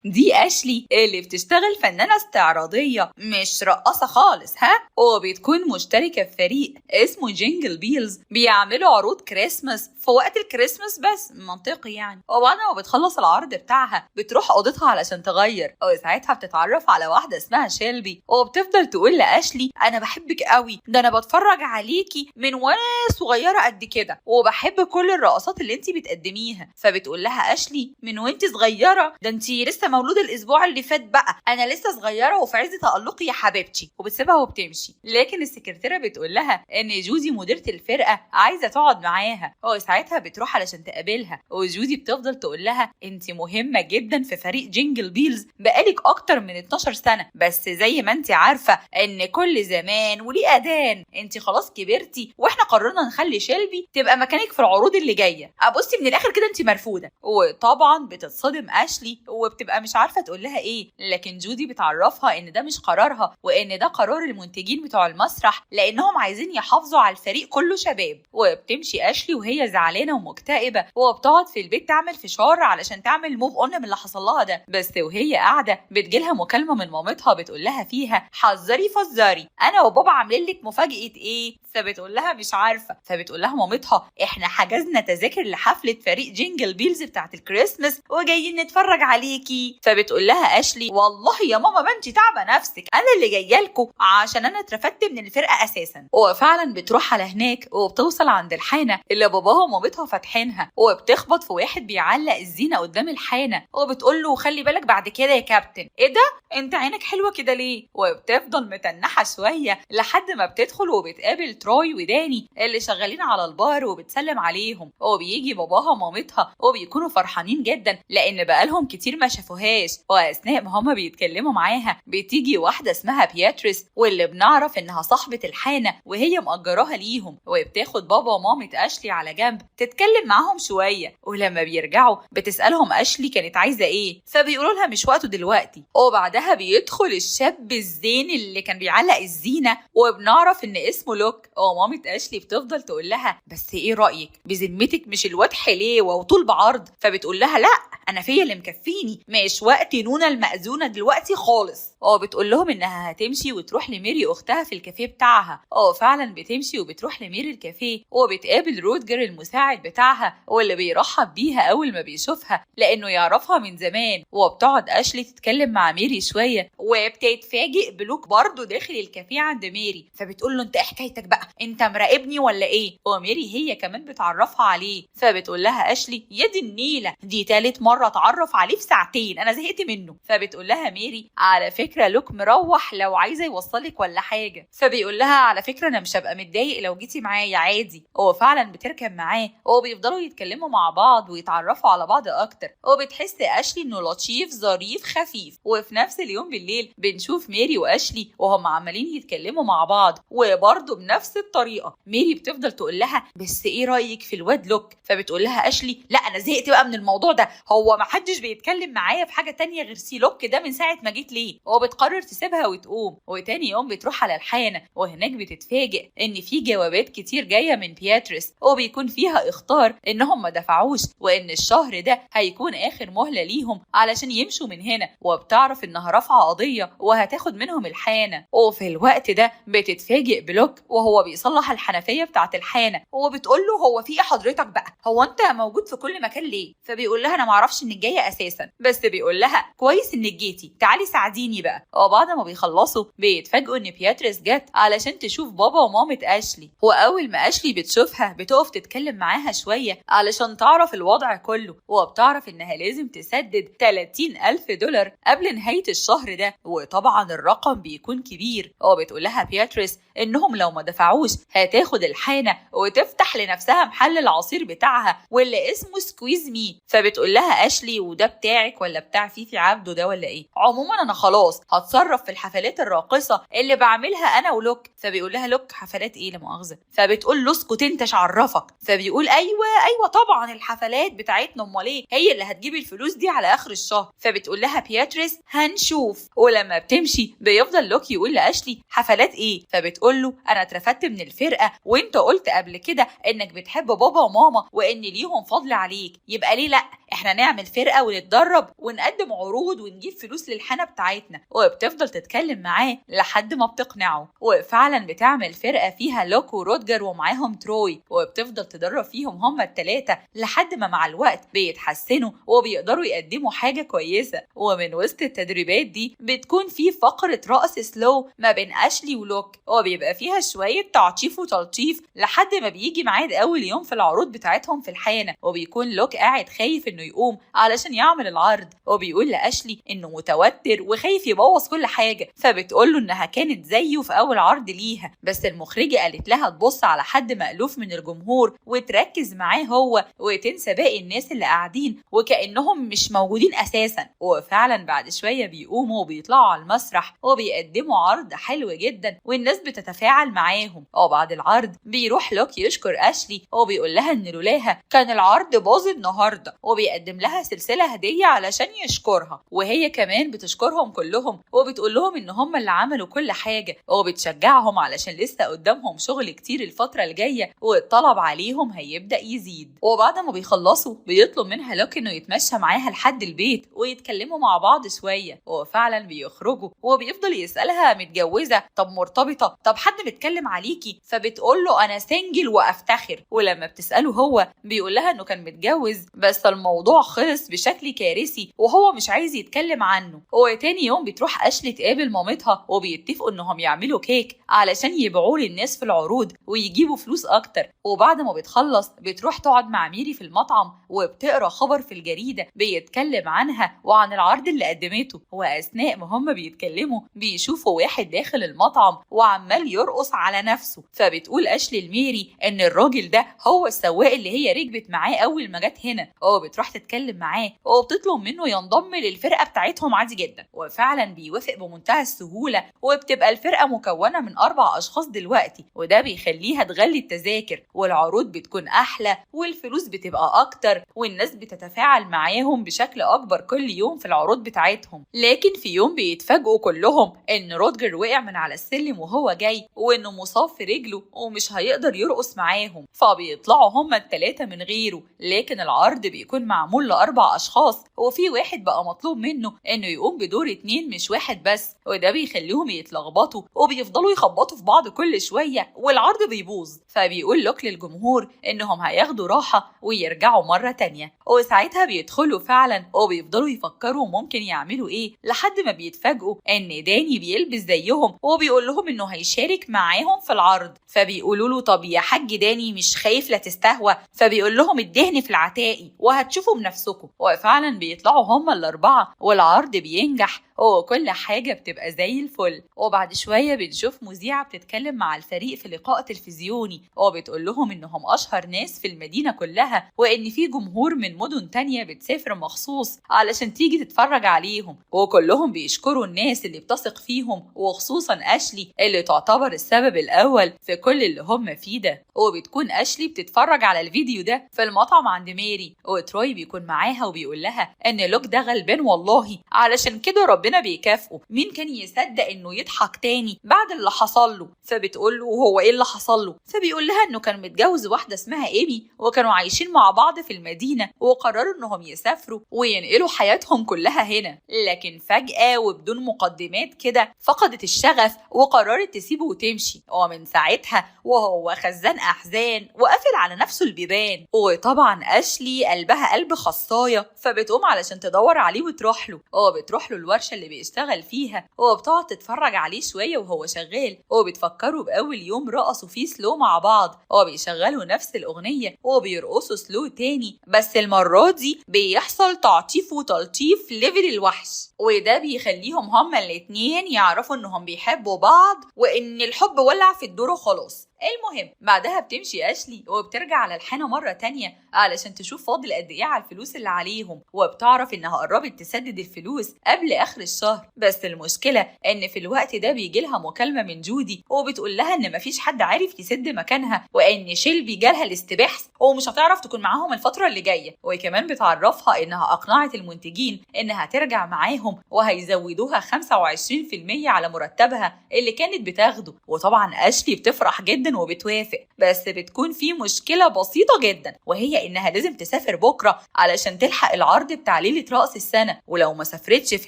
دي أشلي اللي بتشتغل فنانة استعراضية مش رقاصة خالص، ها؟ وبتكون مشتركة في فريق اسمه جينجل بيلز، بيعملوا عروض كريسماس في وقت الكريسماس بس، منطقي يعني. وبعد ما بتخلص العرض بتاعها بتروح أوضتها علشان تغير، وساعتها بتتعرف على واحدة اسمها شيلبي، وبتفضل تقول لأشلي أنا بحبك قوي، ده أنا بتفرج عليكي من وأنا صغيرة قد كده، وبحب كل الرقصات اللي انتي بتقدميها. فبتقول لها أشلي من وانتي صغيرة؟ ده انتي لسه مولودة الأسبوع اللي فات بقى، أنا لسه صغيرة وفي عز تألقي يا حبيبتي. وبتسيبها وبتمشي. لكن السكرتيرة بتقول لها إن جودي مديرة الفرقة عايزة تقعد معاها، وساعتها بتروح علشان تقابلها. وجودي بتفضل تقول لها انتي مهمة جدا في فريق جينجل بيلز، بقالك أكتر من 12 سنة، بس زي ما انتي عارفة إن كل زمان وليه أذان، انتي خلاص كبرتي واحنا قررنا نخلي شيلبي تبقى مكانك في العروض اللي جاية. أبصي من الآخر كده انتي مرفوضة. وطبعا بتتصدم أشلي وبتبقى مش عارفة تقولها ايه، لكن جودي بتعرفها ان ده مش قرارها، وان ده قرار المنتجين بتوع المسرح، لانهم عايزين يحافظوا على الفريق كله شباب. وبتمشي أشلي وهي زعلانة ومكتئبة، وبتقعد في البيت تعمل فشار علشان تعمل موف اون من اللي حصل لها ده. بس وهي قاعدة بتجيلها مكالمة من مامتها بتقول لها فيها حذري فزري، انا وبابا عاملين لك مفاجأة ايه؟ فبتقول لها مش عارفة. فبتقول لها مامتها احنا حجزنا تذاكر لحفلة فريق جينجل بيلز بتاعت الكريسماس وجايين نتفرج عليكي. فبتقول لها أشلي والله يا ماما ما انتي تعبة نفسك، انا اللي جايه لكم عشان انا اترفدت من الفرقة اساسا. وفعلا بتروح على هناك وبتوصل عند الحانة اللي باباها ومامتها فاتحينها، وبتخبط في واحد بيعلق الزينة قدام الحانة، وبتقول له خلي بالك بعد كده يا كابتن. ايه ده انت عينك حلوة كده ليه؟ وبتفضل متنحة شوية لحد ما بتدخل وبتقابل تروي وداني اللي شغالين على البار، وبتسلم عليهم. وبيجي باباها ومامتها وبيكونوا فرحانين جدا لان بقالهم كتير ما شافوهاش. واثناء ما هما بيتكلموا معاها بتيجي واحدة اسمها بياتريس، واللي بنعرف انها صاحبة الحانة وهي مأجراها ليهم، وبتاخد بابا ومامة أشلي على جنب تتكلم معاهم شوية. ولما بيرجعوا بتسألهم أشلي كانت عايزة ايه، فبيقولوا لها مش وقته دلوقتي. وبعدها بيدخل الشاب الزين اللي كان بيعلق الزينة، وبنعرف ان اسمه لوك. ومامة أشلي بتفضل تقول لها بس ايه رأيك بذمتك مش الواد حليوة وطول بعرض؟ فبتقول لها لا انا فيا اللي مكفيني، مش وقت نونا المأذونة دلوقتي خالص. بتقول لهم انها هتمشي وتروح لميري اختها في الكافيه بتاعها. فعلا بتمشي وبتروح لميري الكافيه، وبتقابل رودجر المساعد بتاعها واللي بيرحب بيها اول ما بيشوفها لانه يعرفها من زمان. وبتقعد أشلي تتكلم مع ميري شوية، وبتتفاجئ بلوك برضه داخل الكافيه عند ميري. فبتقول له انت ايه حكايتك بقى، انت مراقبني ولا ايه؟ وميري هي كمان بتعرفها عليه. فبتقول لها أشلي يا دي النيلة، دي تالت مرة اتعرف عليه في ساعتين، انا زهقت منه. فبتقول لها ميري على فكرة لوك مروح لو عايزة يوصلك ولا حاجة. فبيقول لها على فكرة انا مش هبقى متضايق لو جيتي معايا عادي. فعلا بتركب معاه وبيفضلوا يتكلموا مع بعض ويتعرفوا على بعض اكتر. وبتحس أشلي انه لطيف ظريف خفيف. وفي نفس اليوم بالليل بنشوف ميري وأشلي وهم عمالين يتكلموا مع بعض، وبرضه بنفس الطريقة. ميري بتفضل تقول لها بس ايه رأيك في الواد لوك؟ فبتقول لها أشلي لا انا زهقت بقى من الموضوع ده، هو محدش بيتكلم معايا في حاجة تانية غير سي لوك ده من ساعة ما جيت ليه. وبتقرر تسيبها وتقوم. وتاني يوم بتروح على الحانة، وهناك بتتفاجئ ان في جوابات كتير جاية من بياتريس، وبيكون فيها اخطار انهم ما دفعوش، وان الشهر ده هيكون اخر مهلة ليهم علشان يمشوا من هنا. وبتعرف انها رافعة قضية وهتاخد منهم الحانة. وفي الوقت ده بتتفاجئ بلوك وهو بيصلح الحنفية بتاعت الحانة، وبتقول له هو في ايه حضرتك بقى، هو انت موجود في كل مكان ليه؟ فبيقول لها انا معرفش انك جاية اساسا، بس بيقول لها كويس انك جيتي، تعالي ساعديني بقى. وبعد ما بيخلصوا بيتفاجئوا ان بياتريس جت علشان تشوف بابا ومامة أشلي. واول ما أشلي بتشوفها بتقف تتكلم معاها شوية علشان تعرف الوضع كله، وبتعرف انها لازم تسدد $30,000 قبل نهاية الشهر ده. وطبعا الرقم بيكون كبير. وبتقول لها بياتريس انهم لو ما دفعوش هتاخد الحانة وتفتح لنفسها محل العصير بتاعها واللي اسمه سكويز مي. فبتقول لها أشلي وده بتاعك ولا بتاع فيفي عبده ده ولا ايه؟ عموما انا خلاص خلاص هتصرف في الحفلات الراقصة اللي بعملها أنا ولوك. فبيقول لها لوك حفلات إيه لا مؤاخذة؟ فبتقول له اسكت أنت عرفك. فبيقول أيوة طبعا الحفلات بتاعتنا، أمال إيه، هي اللي هتجيب الفلوس دي على آخر الشهر. فبتقول لها بياتريس هنشوف. ولما بتمشي بيفضل لوك يقول لأشلي حفلات إيه؟ فبتقول له أنا اترفدت من الفرقة وأنت قلت قبل كده إنك بتحب بابا وماما وإن ليهم فضل عليك، يبقى ليه لأ احنا نعمل فرقة ونتدرب ونقدم عروض ونجيب فلوس للحانة بتاعتنا. وبتفضل تتكلم معاه لحد ما بتقنعه، وفعلا بتعمل فرقة فيها لوك ورودجر ومعاهم تروي، وبتفضل تدرب فيهم هما التلاتة لحد ما مع الوقت بيتحسنوا وبيقدروا يقدموا حاجة كويسة. ومن وسط التدريبات دي بتكون في فقرة رقص سلو ما بين أشلي ولوك، وبيبقى فيها شوية تعطيف وتلطيف لحد ما بيجي ميعاد أول يوم في العروض بتاعتهم في الحانة، وبيكون لوك قاعد خايف إنه يقوم علشان يعمل العرض، وبيقول لأشلي إنه متوتر وخايف يبوظ كل حاجة. فبتقوله إنها كانت زيه في أول عرض ليها، بس المخرجة قالت لها تبص على حد مألوف من الجمهور وتركز معاه هو وتنسى باقي الناس اللي قاعدين وكأنهم مش موجودين أساسا. وفعلا بعد شوية بيقوموا وبيطلعوا على المسرح وبيقدموا عرض حلو جدا والناس بتتفاعل معاهم. وبعد العرض بيروح لوك يشكر أشلي وبيقول لها إن لولاها كان العرض باظ النهارده، وبيقدم لها سلسلة هدية علشان يشكرها، وهي كمان بتشكرهم كلهم وبتقول لهم إن هم اللي عملوا كل حاجة، وبتشجعهم علشان لسه قدامهم شغل كتير الفترة الجاية والطلب عليهم هيبدأ يزيد. وبعد ما بيخلصوا بيطلب منها لوك إنه يتمشى معاها لحد البيت ويتكلموا مع بعض شوية، وفعلا بيخرجوا وبيفضل يسألها متجوزة، طب مرتبطة، طب حد بيتكلم عليكي؟ فبتقول له أنا سنجل وأفتخر. ولما بتسأله هو بيقول لها إنه كان متجوز بس الموضوع خلص بشكل كارثي وهو مش عايز يتكلم عنه. وتاني يوم بتروح أشلي تقابل مامتها وبيتفقوا إنهم يعملوا كيك علشان يبيعوه للناس في العروض ويجيبوا فلوس أكتر. وبعد ما بتخلص بتروح تقعد مع ميري في المطعم وبتقرأ خبر في الجريدة بيتكلم عنها وعن العرض اللي قدمته. وأثناء ما هم بيتكلموا بيشوفوا واحد داخل المطعم وعمال يرقص على نفسه. فبتقول أشلي لميري إن الراجل ده هو السواق اللي هي ركبت معاه أول ما جت هنا، وبتروح تتكلم معاه وبتطلب منه ينضم للفرقة بتاعتهم عادي جدا. وفعلا بيوافق بمنتهى السهولة، وبتبقى الفرقة مكونة من 4 أشخاص دلوقتي، وده بيخليها تغلي التذاكر والعروض بتكون أحلى والفلوس بتبقى أكتر والناس بتتفاعل معاهم بشكل أكبر كل يوم في العروض بتاعتهم. لكن في يوم بيتفاجئوا كلهم إن رودجر وقع من على السلم وهو جاي وإنه مصاب في رجله ومش هيقدر يرقص معاهم، فبيطلعوا هما التلاتة من غيره. لكن العرض بيكون معمول ل4 أشخاص وفي واحد بقى مطلوب منه إنه يقوم بدور 2 مش واحد بس، وده بيخليهم يتلخبطوا وبيفضلوا يخبطوا في بعض كل شوية والعرض بيبوظ. فبيقول لوك للجمهور إنهم هياخدوا راحة ويرجعوا مرة تانية، وساعتها بيدخلوا فعلا وبيفضلوا يفكروا ممكن يعملوا إيه لحد ما بيتفاجئوا إن داني بيلبس زيهم وبيقول لهم إنه هيشارك معاهم في العرض. فبيقولوا له طب يا حاج داني مش خايف لا تستهوى؟ فبيقول لهم الدهن في العتاقي وهتشوفوا بنفسكم. وفعلا بيطلعوا هما ال4 والعرض بينجح وكل حاجة بتبقى زي الفل. وبعد شوية بنشوف مذيعة بتتكلم مع الفريق في لقاء تلفزيوني وبتقول لهم إنهم أشهر ناس في المدينة كلها وإن في جمهور من مدن تانية بتسافر مخصوص علشان تيجي تتفرج عليهم، وكلهم بيشكروا الناس اللي بتثق فيهم وخصوصا أشلي اللي تعتبر السبب الأول في كل اللي هم فيه ده. وبتكون أشلي بتتفرج على الفيديو ده في المطعم عند ميري، وتروي بيكون معاها وبيقول لها إن لوك ده غلبان والله علشان كده ربنا بيكافئه. مين كان يصدق إنه يضحك تاني بعد اللي حصل له؟ فبتقول له هو إيه اللي حصل له؟ فبيقول لها إنه كان متجوز واحدة اسمها إيمي وكانوا عايشين مع بعض في المدينة وقرروا إنهم يسافروا وينقلوا حياتهم كلها هنا، لكن فجأة وبدون مقدمات كده فقدت الشغف وقررت تسيبه وتمشي. ومن ساعتها وهو خزان أحزان وقفل على نفسه البيبان. وطبعا أشلي قلبها قلب خصاية، فبتقوم علشان تدور عليه وتروح له. وبتروح له الورشة اللي بيشتغل فيها وبتقعد تتفرج عليه شوية وهو شغال، وبتفكروا بأول يوم رقصوا فيه سلو مع بعض وبيشغلوا نفس الأغنية وبيرقصوا سلو تاني، بس المرة دي بيحصل تعطيف وتلطيف ليفل الوحش، وده بيخليهم هما الاتنين يعرفوا انهم بيحبوا بعض وان الحب ولع في الدور خلاص. المهم بعدها بتمشي أشلي وبترجع على الحانة مرة تانية علشان تشوف فاضل قد ايه على الفلوس اللي عليهم، وبتعرف انها قربت تسدد الفلوس قبل اخر الشهر. بس المشكلة ان في الوقت ده بيجي لها مكالمة من جودي وبتقول لها ان مفيش حد عارف يسد مكانها، وان شيلبي جالها الاستباحة ومش هتعرف تكون معاهم الفترة اللي جاية. وكمان بتعرفها انها اقنعت المنتجين انها ترجع معاهم وهيزودوها 25% على مرتبها اللي كانت بتاخده. وطبعا أشلي بتفرح جدا وبتوافق، بس بتكون في مشكلة بسيطة جدا، وهي انها لازم تسافر بكرة علشان تلحق العرض بتاع ليلة رأس السنة، ولو ما سافرتش في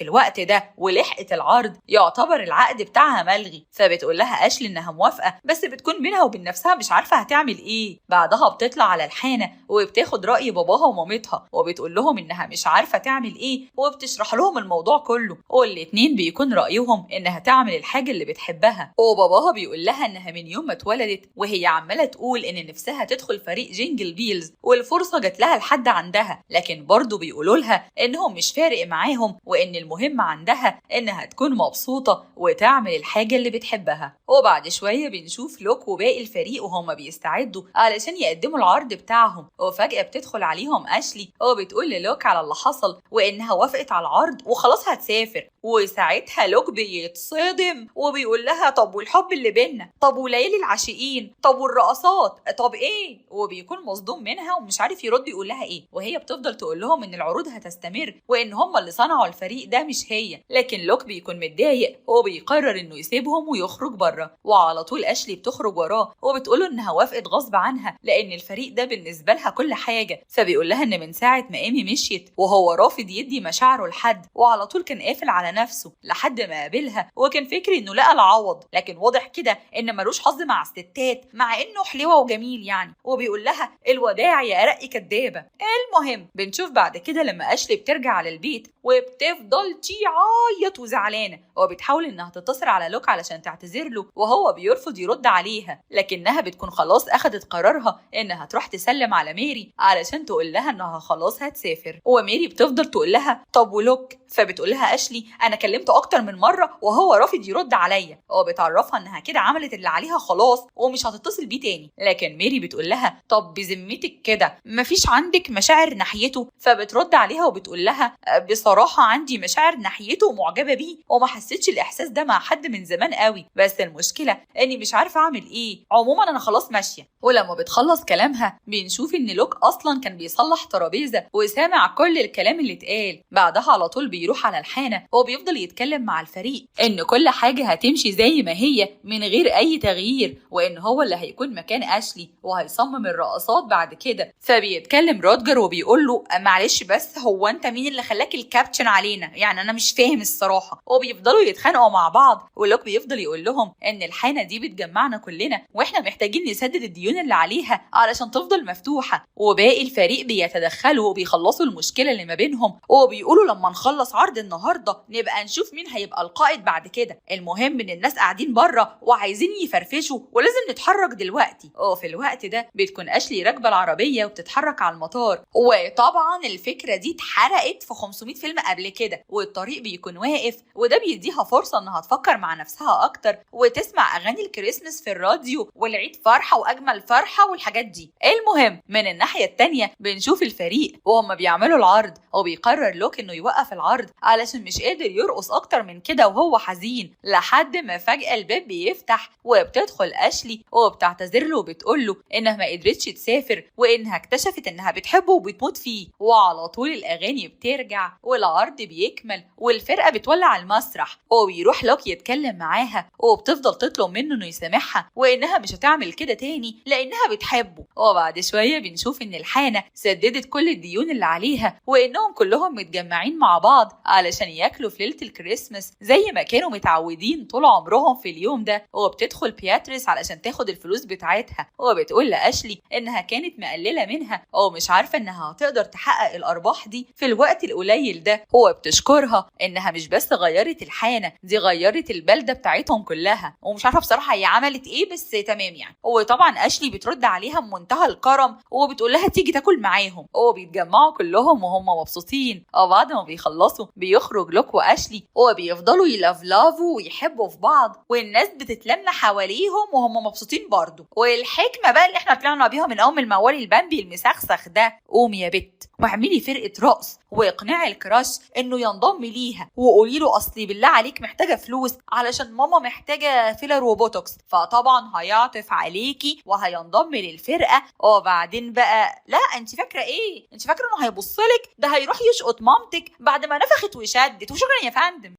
الوقت ده ولحقت العرض يعتبر العقد بتاعها ملغي. فبتقول لها أشلي انها موافقة، بس بتكون بينها وبين نفسها مش عارفة هتعمل ايه. بعدها بتطلع على الحانة وبتاخد رأي باباها ومامتها وبتقول لهم انها مش عارفة تعمل ايه، وبتشرح لهم الموضوع كله، والاتنين بيكون رأيهم انها تعمل الحاجة اللي بتحبها. وباباها بيقول لها انها من يوم ما اتولدت وهي عمالة تقول ان نفسها تدخل فريق جينجل بيلز، والفرصة جت لها لحد عندها، لكن برضو بيقولوا لها انهم مش فارق معاهم، وان المهم عندها انها تكون مبسوطة وتعمل الحاجة اللي بتحبها. وبعد شوية بنشوف لوك وباقي الفريق وهم بيستعدوا علشان يقدموا العرض بتاعهم، وفجأة بتدخل عليهم أشلي وبتقول للوك على اللي حصل وانها وافقت على العرض وخلاص هتسافر. وساعتها لوك بيتصدم وبيقول لها طب والحب اللي بينا، طب وليالي العاشقين، طب والرقصات، طب ايه؟ وبيكون مصدوم منها ومش عارف يرد يقول لها ايه. وهي بتفضل تقول لهم ان العروض هتستمر وان هم اللي صنعوا الفريق ده مش هي، لكن لوك بيكون متضايق وبيقرر انه يسيبهم ويخرج بره. وعلى طول أشلي بتخرج وراه وبتقوله انها وافقت غصب عنها لان الفريق ده بالنسبه لها كل حاجه. فبيقول لها ان من ساعه ما ايمي مشيت وهو رافض يدي مشاعره لحد، وعلى طول كان قافل على نفسه لحد ما قابلها، وكان فكري انه لقى العوض، لكن واضح كده ان ملوش حظ مع الستات مع انه حلوه وجميل يعني. وبيقول لها الوداع يا ارقي كدابه. المهم بنشوف بعد كده لما أشلي بترجع على البيت وبتفضل تعيط وزعلانه، وبتحاول انها تتصل على لوك علشان تعتذر له وهو بيرفض يرد عليها، لكنها بتكون خلاص اخدت قرارها انها تروح تسلم على ميري علشان تقول لها انها خلاص هتسافر. وميري بتفضل تقول لها طب ولوك؟ فبتقول لها أشلي انا كلمته اكتر من مره وهو رافض يرد عليا، وبتعرفها انها كده عملت اللي عليها خلاص ومش هتتصل بيه تاني. لكن ميري بتقول لها طب بذمتك كده مفيش عندك مشاعر ناحيته؟ فبترد عليها وبتقول لها بصراحه عندي مشاعر ناحيته ومعجبه بيه، وما حسيتش الاحساس ده مع حد من زمان قوي، بس المشكله اني مش عارفه اعمل ايه. عموما انا خلاص ماشيه. ولما بتخلص كلامها بنشوف ان لوك اصلا كان بيصلح ترابيزه وسامع كل الكلام اللي اتقال. بعدها على طول بيروح على الحانه وبيفضل يتكلم مع الفريق ان كل حاجه هتمشي زي ما هي من غير اي تغيير، وان هو اللي هيكون مكان أشلي وهيصمم الرقصات بعد كده. فبيتكلم رودجر وبيقول له معلش بس هو انت مين اللي خلاك الكابتن علينا؟ يعني انا مش فاهم الصراحه. وبيفضلوا يتخانقوا مع بعض، ولوك بيفضل يقول لهم ان الحانه دي بتجمعنا كلنا واحنا محتاجين نسدد الديون اللي عليها علشان تفضل مفتوحه. وباقي الفريق بيتدخلوا وبيخلصوا المشكله اللي ما بينهم، وبيقولوا لما نخلص عرض النهارده نبقى نشوف مين هيبقى القائد بعد كده. المهم ان الناس قاعدين بره وعايزين يفرفشوا ولازم نتحرك دلوقتي. وفي الوقت ده بتكون أشلي راكبه العربيه وبتتحرك على المطار، وطبعا الفكره دي اتحرقت في 500 فيلم قبل كده، والطريق بيكون واقف، وده بيديها فرصه انها تفكر مع نفسها اكتر وتسمع اغاني الكريسماس في الراديو والعيد فرحه واجمل فرحه والحاجات دي. المهم من الناحيه التانيه بنشوف الفريق وهم بيعملوا العرض، وبيقرر لوك انه يوقف العرض علشان مش قادر يرقص اكتر من كده وهو حزين، لحد ما فجاه الباب بيفتح وبتدخل أشلي وبتعتذر له وبتقول له انها ما قدرتش تسافر وانها اكتشفت انها بتحبه وبتموت فيه. وعلى طول الاغاني بترجع والعرض بيكمل والفرقه بتولع المسرح، وبيروح لوك يتكلم معاها وبتفضل تطلب منه انه يسامحها وانها مش هتعمل كده تاني لانها بتحبه. وبعد شويه بنشوف ان الحانه سددت كل الديون اللي عليها، وانهم كلهم متجمعين مع بعض علشان ياكلوا في ليله الكريسماس زي ما كانوا متعودين طول عمرهم في اليوم ده. وبتدخل بياتريس علشان تاخد الفلوس بتاعتها، وبتقول لأشلي انها كانت مقلله منها ومش عارفه انها هتقدر تحقق الارباح دي في الوقت القليل ده. وبتشكرها انها مش بس غيرت الحانه دي، غيرت البلده بتاعتهم كلها، ومش عارفه بصراحه هي عملت ايه بس تمام يعني. وطبعا أشلي بترد عليها بمنتهى الكرم وبتقول لها تيجي تاكل معاهم، وبيتجمعوا كلهم وهم مبسوطين. وبعد ما بيخلصوا خلصوا بيخرج لوك واشلي وبيفضلوا يلفلافوا ويحبوا في بعض، والناس بتتلم حواليهم وهم مبسوطين برضه. والحكمه بقى اللي احنا طلعنا بيها من الموال البامبي المسخسخ ده، قومي يا بت واعملي فرقه رقص واقنعي الكراش انه ينضم ليها، وقولي له اصلي بالله عليك محتاجه فلوس علشان ماما محتاجه فيلر وبوتوكس، فطبعا هيعطف عليكي وهينضم للفرقه. وبعدين بقى لا انت فاكره ايه؟ انت فاكره انه هيبصلك؟ ده هيروح يشقط مامتك بعد ما نفخت وشدت. وشكرا يا فندم.